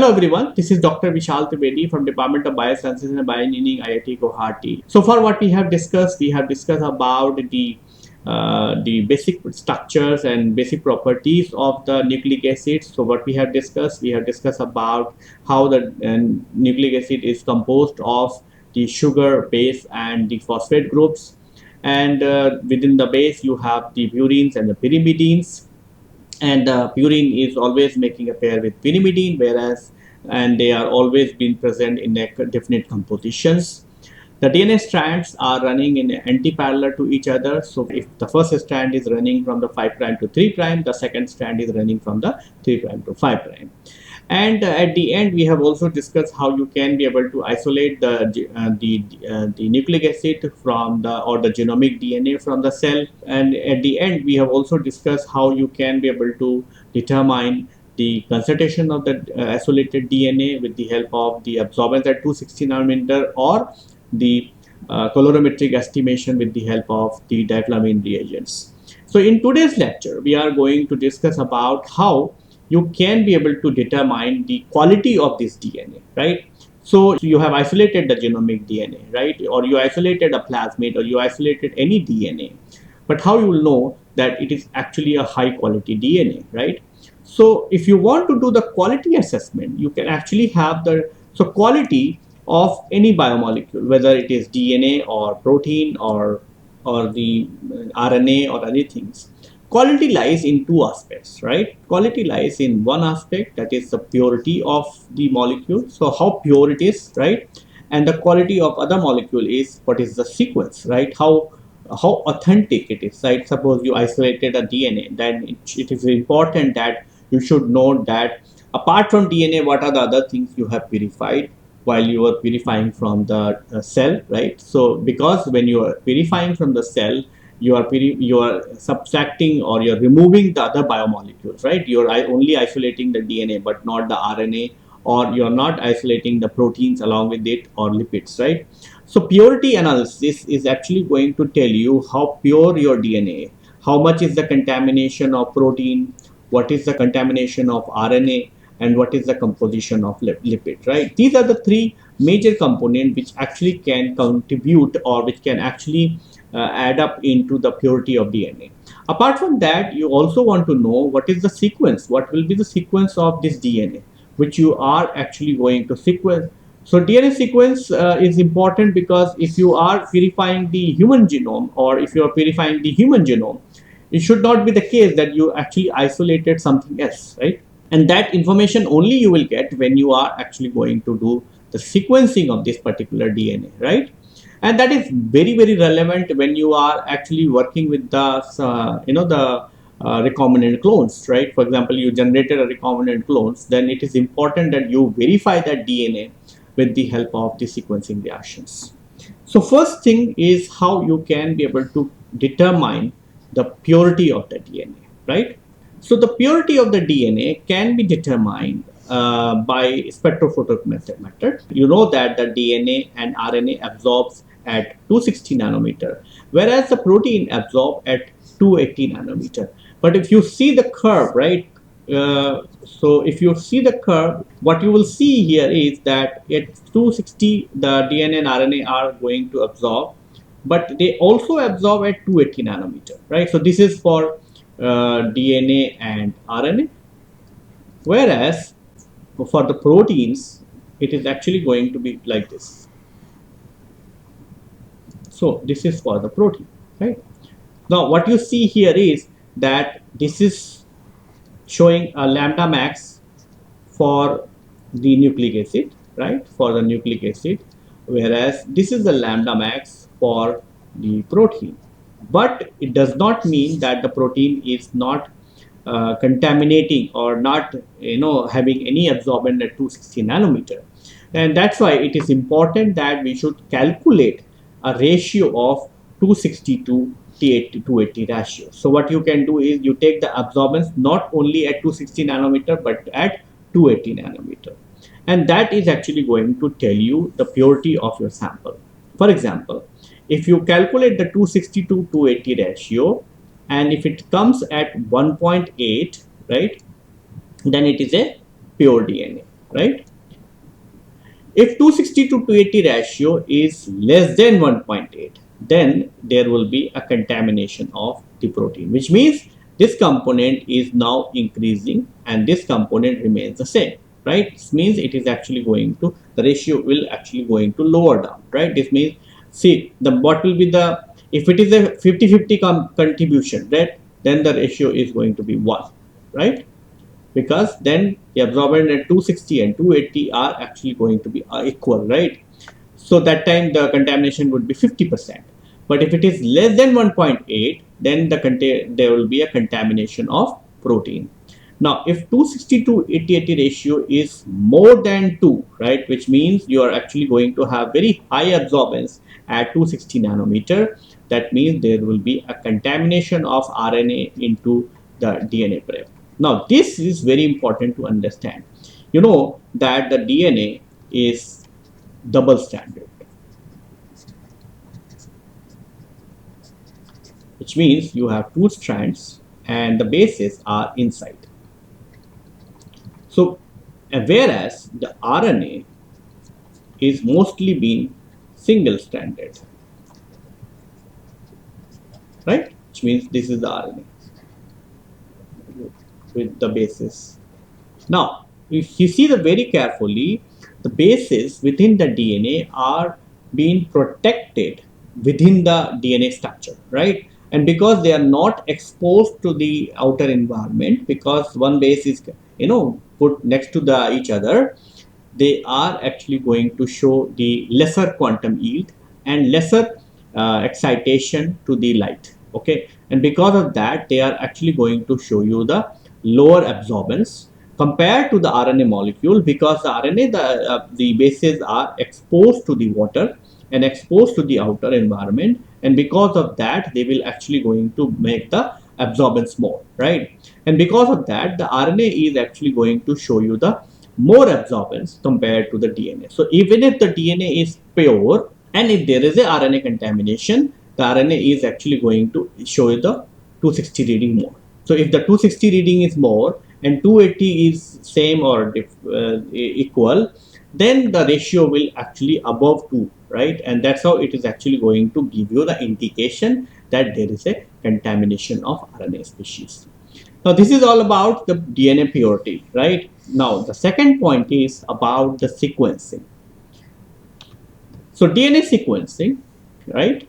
Hello everyone, this is Dr. Vishal Trivedi from Department of Biosciences and Bioengineering, IIT Guwahati. So far what we have discussed about the basic structures and basic properties of the nucleic acids. So what we have discussed about how the nucleic acid is composed of the sugar, base and the phosphate groups. And within the base you have the purines and the pyrimidines, and purine is always making a pair with pyrimidine, whereas and they are always been present in definite compositions. The DNA strands are running in anti-parallel to each other. So if the first strand is running from the 5' to 3', the second strand is running from the 3' to 5'. And at the end, we have also discussed how you can be able to isolate the nucleic acid from the genomic DNA from the cell. And at the end, we have also discussed how you can be able to determine the concentration of the isolated DNA with the help of the absorbance at 260 nanometer or the colorimetric estimation with the help of the diflammine reagents. So in today's lecture, we are going to discuss about how you can be able to determine the quality of this DNA, right? So you have isolated the genomic DNA, right? Or you isolated a plasmid, or you isolated any DNA. But how you will know that it is actually a high quality DNA, right? So if you want to do the quality assessment, you can actually have the quality of any biomolecule, whether it is DNA or protein or the RNA or other things. Quality lies in two aspects, right? Quality lies in one aspect, that is the purity of the molecule, so how pure it is, right? And the quality of other molecule is what is the sequence, right? How authentic it is, right? Suppose you isolated a DNA, then it is important that you should know that apart from DNA, what are the other things you have purified while you are purifying from the cell, right? So because when you are purifying from the cell, you are subtracting or you're removing the other biomolecules, right? You're only isolating the DNA but not the RNA, or you're not isolating the proteins along with it or lipids, right? So purity analysis is actually going to tell you how pure your DNA, how much is the contamination of protein, what is the contamination of RNA, and what is the composition of lipid, right? These are the three major components which actually can contribute or which can actually add up into the purity of DNA. Apart from that, you also want to know what is the sequence, what will be the sequence of this DNA, which you are actually going to sequence. So DNA sequence is important because if you are purifying the human genome, or if you are purifying the human genome, it should not be the case that you actually isolated something else, right? And that information only you will get when you are actually going to do the sequencing of this particular DNA, right? And that is very relevant when you are actually working with the recombinant clones, right? For example, you generated a recombinant clones, then it is important that you verify that DNA with the help of the sequencing reactions. So first thing is how you can be able to determine the purity of the DNA, right? So the purity of the DNA can be determined by spectrophotometric method. You know that the DNA and RNA absorbs at 260 nanometer, whereas the protein absorb at 280 nanometer. But if you see the curve, right? So if you see the curve, what you will see here is that at 260, the DNA and RNA are going to absorb, but they also absorb at 280 nanometer, right? So this is for DNA and RNA, whereas for the proteins, it is actually going to be like this. So this is for the protein, right? Now what you see here is that this is showing a lambda max for the nucleic acid, right? For the nucleic acid, whereas this is the lambda max for the protein. But it does not mean that the protein is not contaminating or not, having any absorbent at 260 nanometer. And that's why it is important that we should calculate a ratio of 260 to 280 ratio. So what you can do is you take the absorbance not only at 260 nanometer but at 280 nanometer, and that is actually going to tell you the purity of your sample. For example, if you calculate the 260 to 280 ratio, and if it comes at 1.8, right, then it is a pure DNA. right? If 260 to 280 ratio is less than 1.8, then there will be a contamination of the protein, which means this component is now increasing and this component remains the same, right? This means it is actually going to, the ratio will actually going to lower down, right? This means, see, the what will be the, if it is a 50-50 contribution, right, then the ratio is going to be 1, right? Because then the absorbent at 260 and 280 are actually going to be equal, right? So that time the contamination would be 50%. But if it is less than 1.8, then there will be a contamination of protein. Now, if 260 to 80 ratio is more than 2, right, which means you are actually going to have very high absorbance at 260 nanometer, that means there will be a contamination of RNA into the DNA prep. Now, this is very important to understand. You know that the DNA is double stranded, which means you have two strands and the bases are inside. So, whereas the RNA is mostly being single stranded, right? Which means this is the RNA with the bases. Now, if you see the very carefully, the bases within the DNA are being protected within the DNA structure, right? And because they are not exposed to the outer environment, because one base is, put next to the each other, they are actually going to show the lesser quantum yield and lesser excitation to the light, okay? And because of that, they are actually going to show you the lower absorbance compared to the RNA molecule, because the RNA, the bases are exposed to the water and exposed to the outer environment, and because of that they will actually going to make the absorbance more, right? And because of that, the RNA is actually going to show you the more absorbance compared to the DNA. So even if the DNA is pure and if there is a RNA contamination, the RNA is actually going to show you the 260 reading more. So if the 260 reading is more and 280 is same or equal, then the ratio will actually above 2, right? And that's how it is actually going to give you the indication that there is a contamination of RNA species. Now, this is all about the DNA purity, right? Now, the second point is about the sequencing. So, DNA sequencing, right?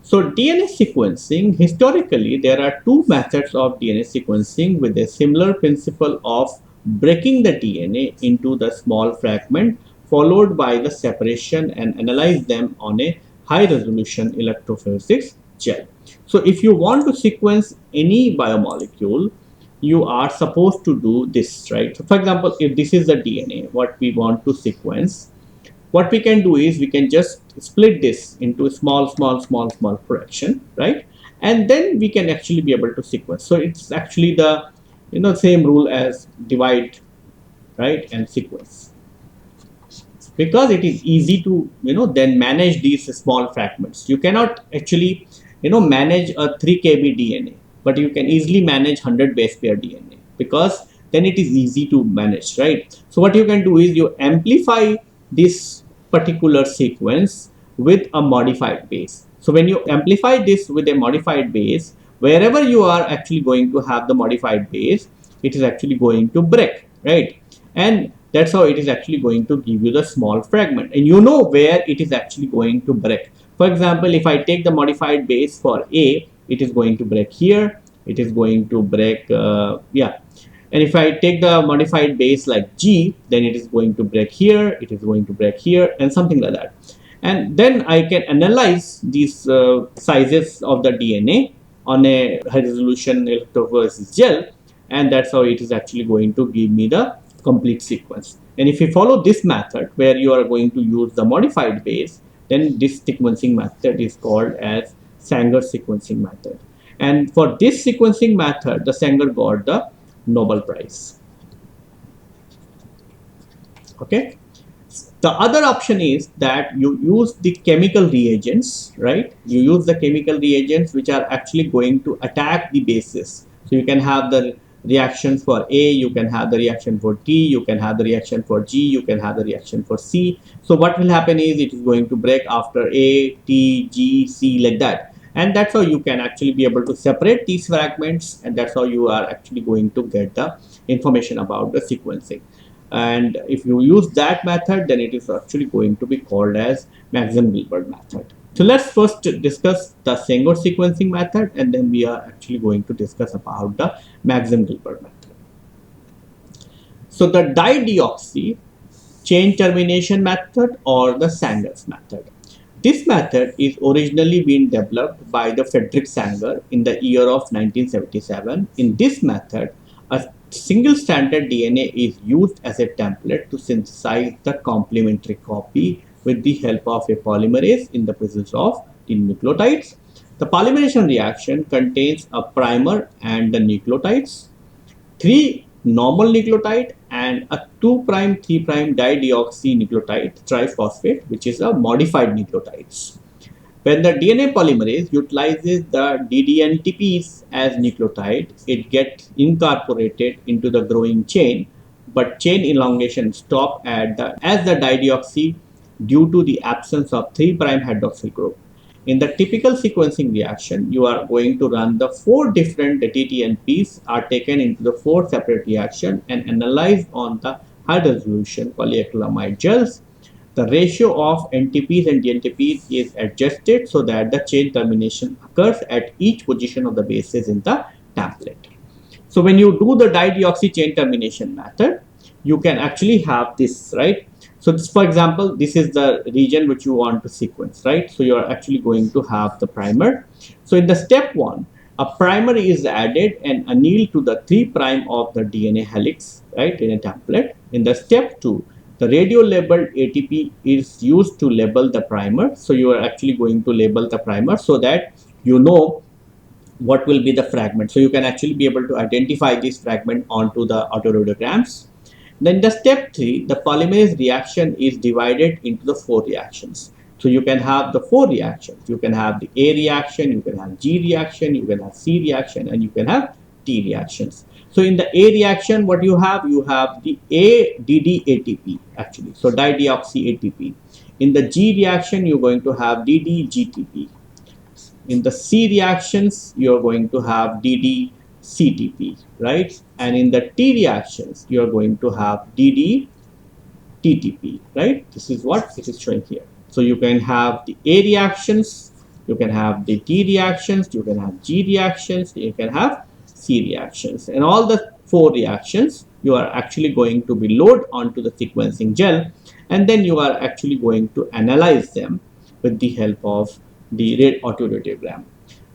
So, DNA sequencing, historically, there are two methods of DNA sequencing with a similar principle of breaking the DNA into the small fragment, followed by the separation and analyze them on a high resolution electrophoresis gel. So, if you want to sequence any biomolecule, you are supposed to do this, right? So, for example, if this is the DNA, what we want to sequence, what we can do is we can just split this into small fraction, right? And then we can actually be able to sequence. So it's actually the same rule as divide, right, and sequence, because it is easy to then manage these small fragments. You cannot actually manage a 3 kb DNA, but you can easily manage 100 base pair DNA, because then it is easy to manage, right? So what you can do is you amplify this particular sequence with a modified base. So when you amplify this with a modified base, wherever you are actually going to have the modified base, it is actually going to break, right? And that's how it is actually going to give you the small fragment, and you know where it is actually going to break. For example, if I take the modified base for A, it is going to break here, it is going to break and if I take the modified base like G, then it is going to break here, it is going to break here, and something like that. And then I can analyze these sizes of the DNA on a high resolution electrophoresis gel, and that's how it is actually going to give me the complete sequence. And if you follow this method where you are going to use the modified base, then this sequencing method is called as Sanger sequencing method. And for this sequencing method, the Sanger got the Nobel Prize. Okay. The other option is that you use the chemical reagents, right? You use the chemical reagents which are actually going to attack the bases. So you can have the reactions for A, you can have the reaction for T, you can have the reaction for G, you can have the reaction for C. So what will happen is it is going to break after A, T, G, C, like that. And that's how you can actually be able to separate these fragments, and that's how you are actually going to get the information about the sequencing. And if you use that method, then it is actually going to be called as Maxim-Gilbert method. So let's first discuss the Sanger sequencing method, and then we are actually going to discuss about the Maxim-Gilbert method. So the dideoxy chain termination method or the Sanger's method. This method is originally being developed by the Frederick Sanger in the year of 1977. In this method, a single stranded DNA is used as a template to synthesize the complementary copy with the help of a polymerase in the presence of the nucleotides. The polymerization reaction contains a primer and the nucleotides, three normal nucleotide and a 2' 3' dideoxynucleotide triphosphate, which is a modified nucleotides. When the DNA polymerase utilizes the DDNTPs as nucleotide, it gets incorporated into the growing chain, but chain elongation stops as the dideoxy due to the absence of 3' hydroxyl group. In the typical sequencing reaction, you are going to run the 4 different DTNPs are taken into the 4 separate reactions and analyzed on the high resolution polyacrylamide gels. The ratio of NTPs and DNTPs is adjusted so that the chain termination occurs at each position of the bases in the template. So when you do the dideoxy chain termination method, you can actually have this, right? So this, for example, this is the region which you want to sequence, right? So you are actually going to have the primer. So in the step 1, a primer is added and annealed to the 3' of the DNA helix, right, in a template. In the step 2, the radio labeled ATP is used to label the primer. So you are actually going to label the primer so that you know what will be the fragment. So you can actually be able to identify this fragment onto the autoradiograms. Then the step 3, the polymerase reaction is divided into the 4 reactions. So you can have the 4 reactions. You can have the A reaction, you can have G reaction, you can have C reaction, and you can have T reactions. So in the A reaction, what you have the ADD-ATP actually. So dideoxy ATP. In the G reaction, you're going to have DD-GTP. In the C reactions, you're going to have DD-CTP, right? And in the T reactions, you're going to have DD-TTP, right? This is what it is showing here. So you can have the A reactions, you can have the T reactions, you can have G reactions, you can have C reactions. And all the 4 reactions, you are actually going to be loaded onto the sequencing gel, and then you are actually going to analyze them with the help of the rate autoradiogram.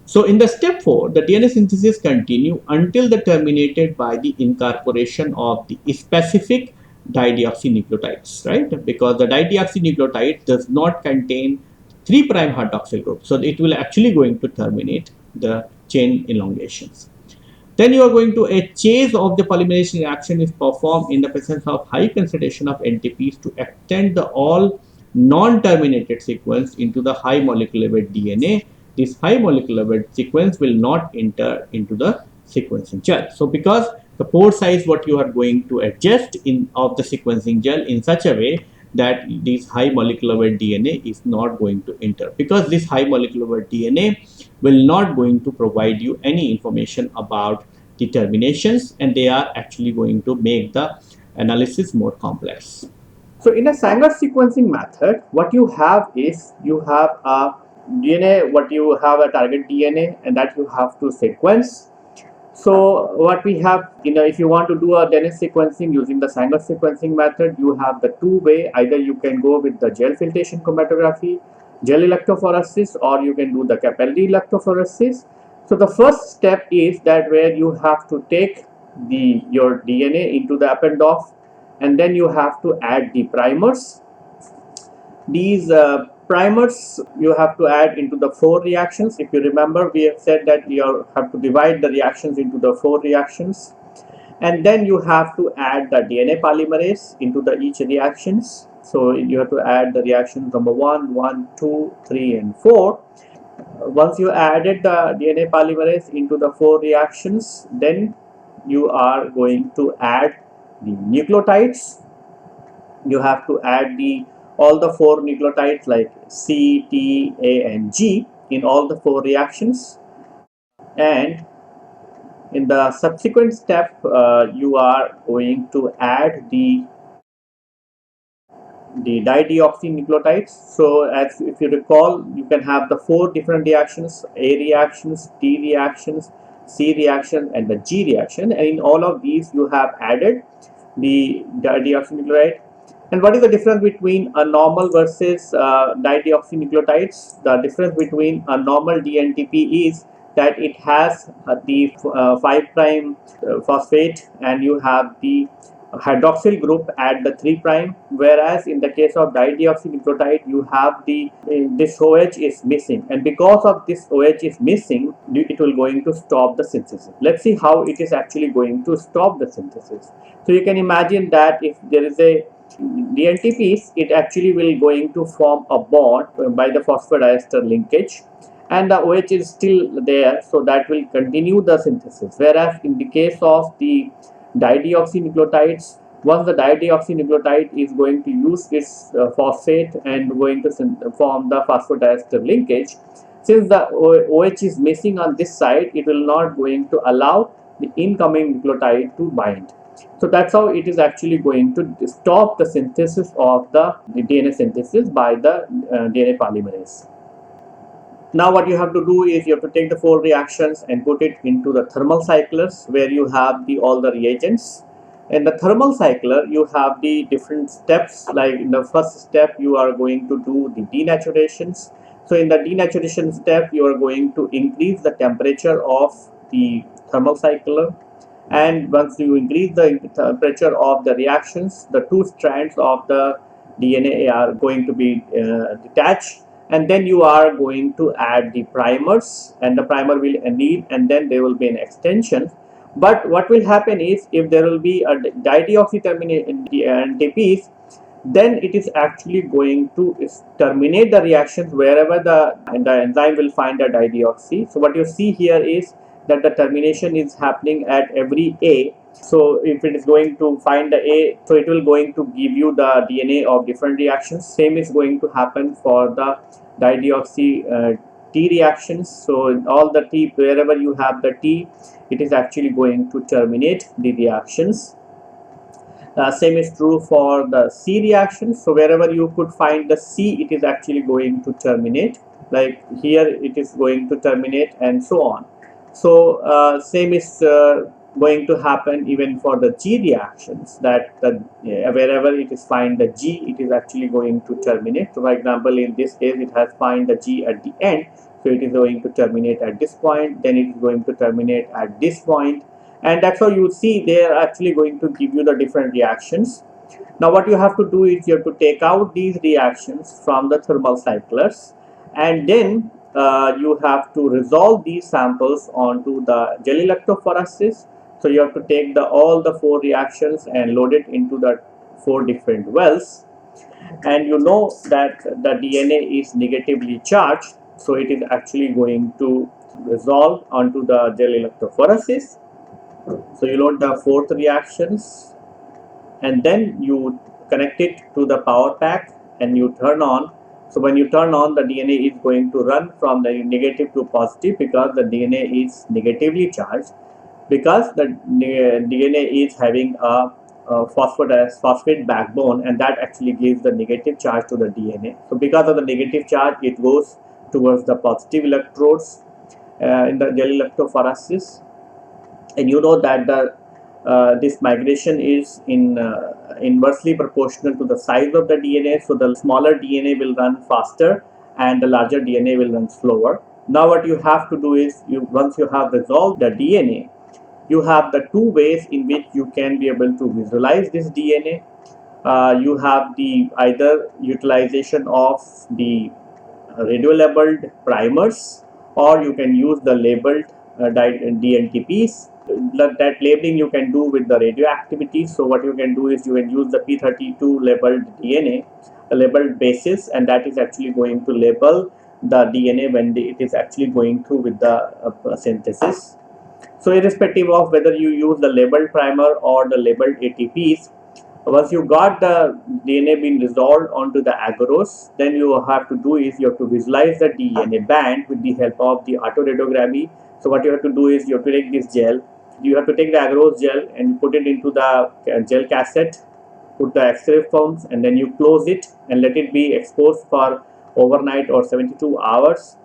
So in the step 4, the DNA synthesis continue until the terminated by the incorporation of the specific dideoxynucleotides, right? Because the dideoxynucleotide does not contain 3' hydroxyl group. So it will actually going to terminate the chain elongations. Then you are going to a chase of the polymerization reaction is performed in the presence of high concentration of NTPs to extend the all non-terminated sequence into the high molecular weight DNA. This high molecular weight sequence will not enter into the sequencing gel. So because the pore size what you are going to adjust in of the sequencing gel in such a way that this high molecular weight DNA is not going to enter, because this high molecular weight DNA will not going to provide you any information about the terminations, and they are actually going to make the analysis more complex. So in a Sanger sequencing method, what you have is you have a DNA, what you have a target DNA, and that you have to sequence. So what we have, if you want to do a DNA sequencing using the Sanger sequencing method, you have the 2 way. Either you can go with the gel filtration chromatography, gel electrophoresis, or you can do the capillary electrophoresis. So the first step is that where you have to take your DNA into the Eppendorf, and then you have to add the primers. These primers you have to add into the 4 reactions. If you remember, we have said that you have to divide the reactions into the 4 reactions, and then you have to add the DNA polymerase into the each reactions. So you have to add the reactions number 1, 1, 2, 3, and 4. Once you added the DNA polymerase into the 4 reactions, then you are going to add the nucleotides. You have to add the all the four nucleotides like C, T, A, and G in all the four reactions. And in the subsequent step, you are going to add the dideoxynucleotides. So as if you recall, you can have the four different reactions: A reactions, T reactions, C reaction, and the G reaction. And in all of these, you have added the dideoxynucleotide. And what is the difference between a normal versus dideoxynucleotides? The difference between a normal DNTP is that it has the 5 prime phosphate, and you have the hydroxyl group at the 3 prime, whereas in the case of dideoxynucleotide you have the this OH is missing, and because of this OH is missing, it will going to stop the synthesis. Let's see how it is actually going to stop the synthesis. So you can imagine that if there is a DNTPs, it actually will going to form a bond by the phosphodiester linkage, and the OH is still there, so that will continue the synthesis. Whereas in the case of the dideoxynucleotides, once the dideoxynucleotide is going to use its phosphate and going to form the phosphodiester linkage, since the OH is missing on this side, it will not going to allow the incoming nucleotide to bind. So that's how it is actually going to stop the synthesis of the DNA synthesis by the DNA polymerase. Now what you have to do is you have to take the four reactions and put it into the thermal cyclers, where you have all the reagents. In the thermal cycler, you have the different steps. Like in the first step, you are going to do the denaturations. So in the denaturation step, you are going to increase the temperature of the thermal cycler, and once you increase the temperature of the reactions, the two strands of the DNA are going to be detached, and then you are going to add the primers, and the primer will anneal, and then there will be an extension. But what will happen is, if there will be a dideoxy NTPs, then it is actually going to terminate the reactions wherever the enzyme will find a dideoxy. So what you see here is that the termination is happening at every A. So if it is going to find the A, so it will going to give you the DNA of different reactions. Same is going to happen for the dideoxy T reactions. So in all the T, wherever you have the T, it is actually going to terminate the reactions. Same is true for the C reactions. So wherever you could find the C, it is actually going to terminate. Like here, it is going to terminate, and so on. So same is going to happen even for the G reactions, that wherever it is find the G, it is actually going to terminate. So for example, in this case, it has find the G at the end, so it is going to terminate at this point, then it is going to terminate at this point, and that's how you see they are actually going to give you the different reactions. Now what you have to do is you have to take out these reactions from the thermal cyclers, and then you have to resolve these samples onto the gel electrophoresis. So you have to take all the four reactions and load it into the four different wells, and you know that the DNA is negatively charged, so it is actually going to resolve onto the gel electrophoresis. So you load the fourth reactions, and then you connect it to the power pack and you turn on. So when you turn on, the DNA is going to run from the negative to positive, because the DNA is negatively charged, because the DNA is having a phosphate backbone, and that actually gives the negative charge to the DNA. So because of the negative charge, it goes towards the positive electrodes in the gel electrophoresis. And you know that this migration is inversely proportional to the size of the DNA. So the smaller DNA will run faster and the larger DNA will run slower. Now what you have to do is, once you have resolved the DNA, you have the two ways in which you can be able to visualize this DNA. You have the either utilization of the radio labeled primers, or you can use the labeled DNTPs. That labeling you can do with the radioactivity. So what you can do is you can use the P32 labeled DNA, a labeled basis, and that is actually going to label the DNA when it is actually going through with the synthesis. So irrespective of whether you use the labeled primer or the labeled ATPs, once you got the DNA being resolved onto the agarose, then you have to do is you have to visualize the DNA band with the help of the autoradiography. So what you have to do is you have to take this gel, you have to take the agarose gel and put it into the gel cassette, put the X-ray films, and then you close it and let it be exposed for overnight or 72 hours.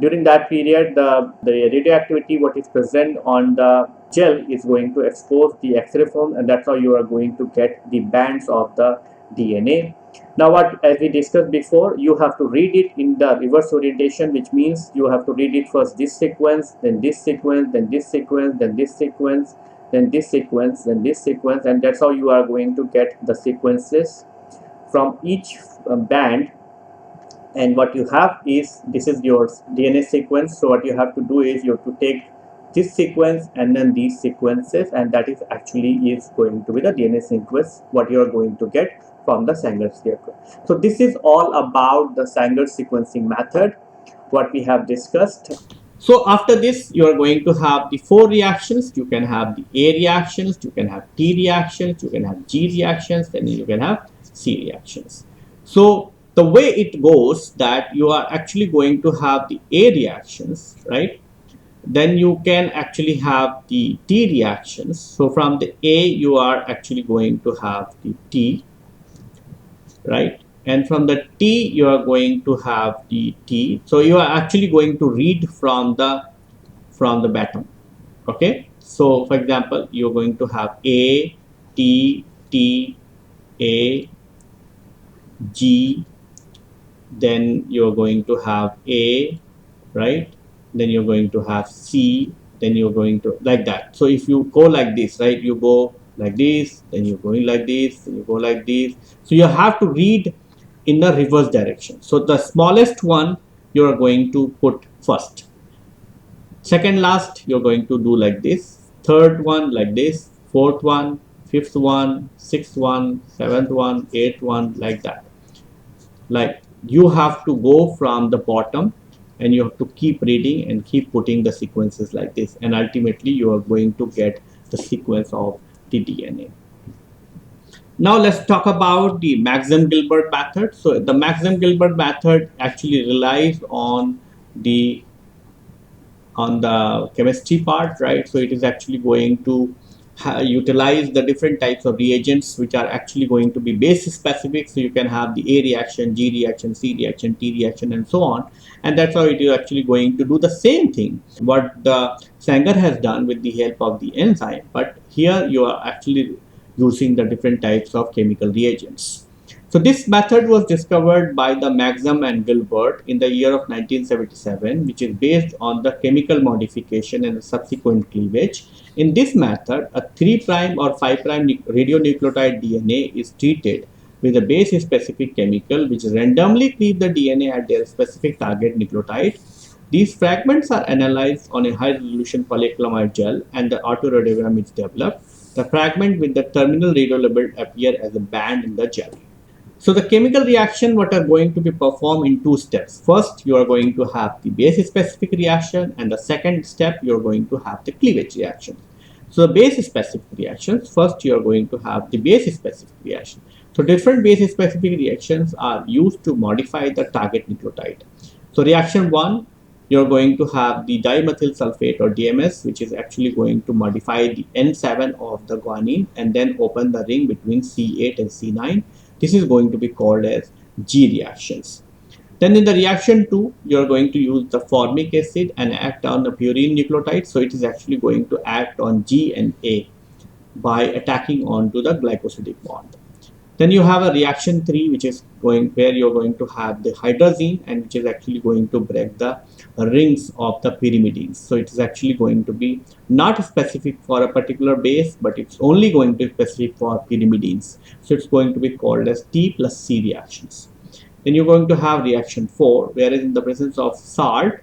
During that period, the radioactivity what is present on the gel is going to expose the X-ray film, and that's how you are going to get the bands of the DNA. Now what, as we discussed before, you have to read it in the reverse orientation, which means you have to read it first this sequence, then this sequence, then this sequence, then this sequence, then this sequence, then this sequence, and that's how you are going to get the sequences from each band. And what you have is, this is your DNA sequence. So what you have to do is you have to take this sequence and then these sequences, and that is actually is going to be the DNA sequence what you are going to get from the Sanger circle. So this is all about the Sanger sequencing method what we have discussed. So after this, you are going to have the 4 reactions. You can have the A reactions, you can have T reactions, you can have G reactions, then you can have C reactions. So the way it goes, that you are actually going to have the A reactions, right? Then you can actually have the T reactions. So from the A, you are actually going to have the T, right? And from the T, you are going to have the T. So you are actually going to read from the bottom. Okay. So for example, you're going to have A, T, T, A, G, then you're going to have A, right? Then you're going to have C, then you're going to like that. So if you go like this, right, you go like this, then you're going like this, then you go like this. So you have to read in the reverse direction. So the smallest one you are going to put first, second last you're going to do like this, third one like this, fourth one, fifth one, sixth one, seventh one, eighth one, like that. Like you have to go from the bottom and you have to keep reading and keep putting the sequences like this, and ultimately you are going to get the sequence of the DNA. Now let's talk about the Maxim-Gilbert method. So the Maxim-Gilbert method actually relies on the chemistry part, right? So it is actually going to utilize the different types of reagents which are actually going to be base specific. So you can have the A reaction, G reaction, C reaction, T reaction, and so on. And that's how it is actually going to do the same thing what the Sanger has done with the help of the enzyme. But here you are actually using the different types of chemical reagents. So this method was discovered by the Maxim and Gilbert in the year of 1977, which is based on the chemical modification and the subsequent cleavage. In this method, a 3' or 5' radionucleotide DNA is treated with a base-specific chemical which randomly cleave the DNA at their specific target nucleotide. These fragments are analyzed on a high-resolution polyacrylamide gel and the autoradiogram is developed. The fragment with the terminal radiolabeled appear as a band in the gel. So the chemical reaction what are going to be performed in 2 steps. First, you are going to have the base specific reaction, and the second step you are going to have the cleavage reaction. So the base specific reactions, first you are going to have the base specific reaction. So different base specific reactions are used to modify the target nucleotide. So reaction 1, you are going to have the dimethyl sulfate or DMS, which is actually going to modify the N7 of the guanine and then open the ring between C8 and C9. This is going to be called as G reactions. Then in the reaction 2, you are going to use the formic acid and act on the purine nucleotide. So it is actually going to act on G and A by attacking onto the glycosidic bond. Then you have a reaction 3, which is where you're going to have the hydrazine, and which is actually going to break the rings of the pyrimidines. So it is actually going to be not specific for a particular base, but it's only going to be specific for pyrimidines. So it's going to be called as T plus C reactions. Then you're going to have reaction 4, whereas in the presence of salt,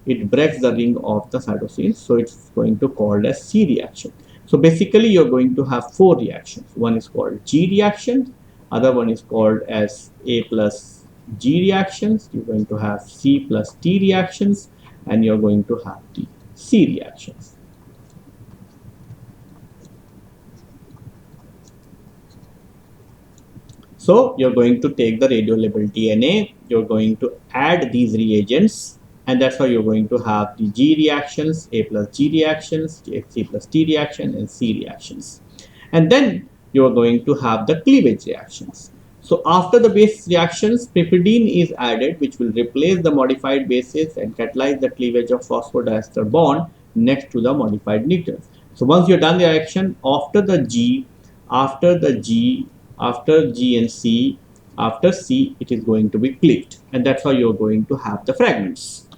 it breaks the ring of the cytosine. So it's going to be called as C reaction. So basically you're going to have 4 reactions. One is called G reaction, other one is called as A plus G reactions. You're going to have C plus T reactions, and you're going to have the C reactions. So you're going to take the radiolabeled DNA, you're going to add these reagents, and that's how you're going to have the G reactions, A plus G reactions, C plus T reaction, and C reactions. And then you're going to have the cleavage reactions. So after the base reactions, piperidine is added, which will replace the modified bases and catalyze the cleavage of phosphodiester bond next to the modified nucleus. So once you're done the reaction, after the G, after G and C, after C, it is going to be cleaved, and that's how you're going to have the fragments.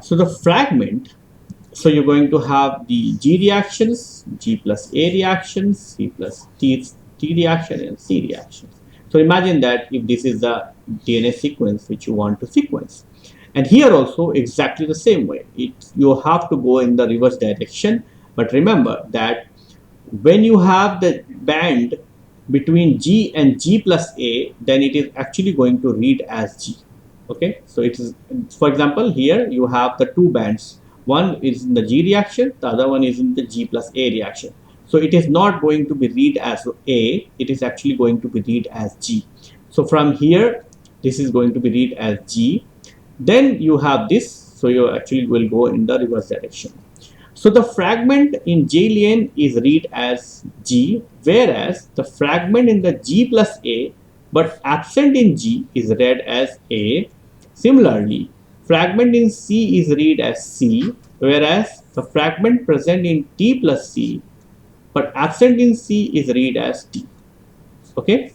So the fragment, so you're going to have the G reactions, G plus A reactions, C plus T reaction, and C reactions. So imagine that if this is the DNA sequence which you want to sequence. And here also exactly the same way. You have to go in the reverse direction. But remember that when you have the band between G and G plus A, then it is actually going to read as G. Okay, so it is, for example, here you have the two bands. One is in the G reaction, the other one is in the G plus A reaction. So it is not going to be read as A, it is actually going to be read as G. So from here, this is going to be read as G. Then you have this, so you actually will go in the reverse direction. So the fragment in J lane is read as G, whereas the fragment in the G plus A but absent in G is read as A. Similarly, fragment in C is read as C, whereas the fragment present in T plus C but absent in C is read as T. Okay,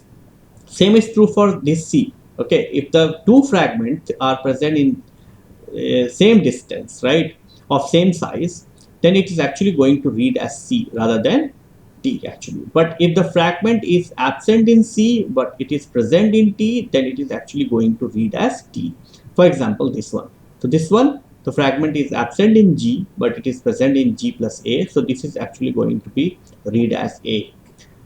same is true for this C. Okay, if the two fragments are present in same distance, right, of same size, then it is actually going to read as C rather than T actually. But if the fragment is absent in C but it is present in T, then it is actually going to read as T. For example, this one. So this one, the fragment is absent in G but it is present in G plus A. So this is actually going to be read as A.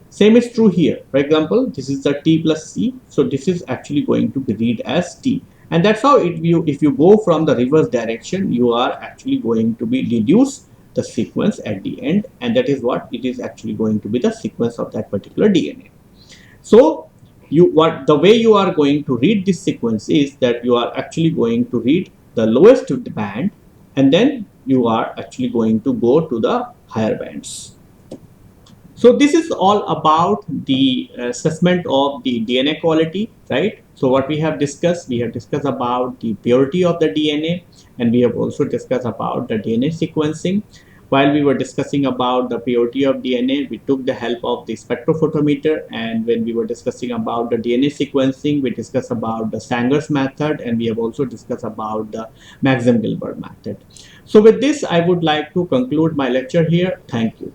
Same is true here. For example, this is the T plus C. So this is actually going to be read as T. And that's how if you go from the reverse direction, you are actually going to be deduce the sequence at the end. And that is what it is actually going to be, the sequence of that particular DNA. So the way you are going to read this sequence is that you are actually going to read the lowest band, and then you are actually going to go to the higher bands. So this is all about the assessment of the DNA quality, right? So what we have discussed about the purity of the DNA, and we have also discussed about the DNA sequencing. While we were discussing about the purity of DNA, we took the help of the spectrophotometer, and when we were discussing about the DNA sequencing, we discussed about the Sanger's method, and we have also discussed about the Maxim-Gilbert method. So with this, I would like to conclude my lecture here. Thank you.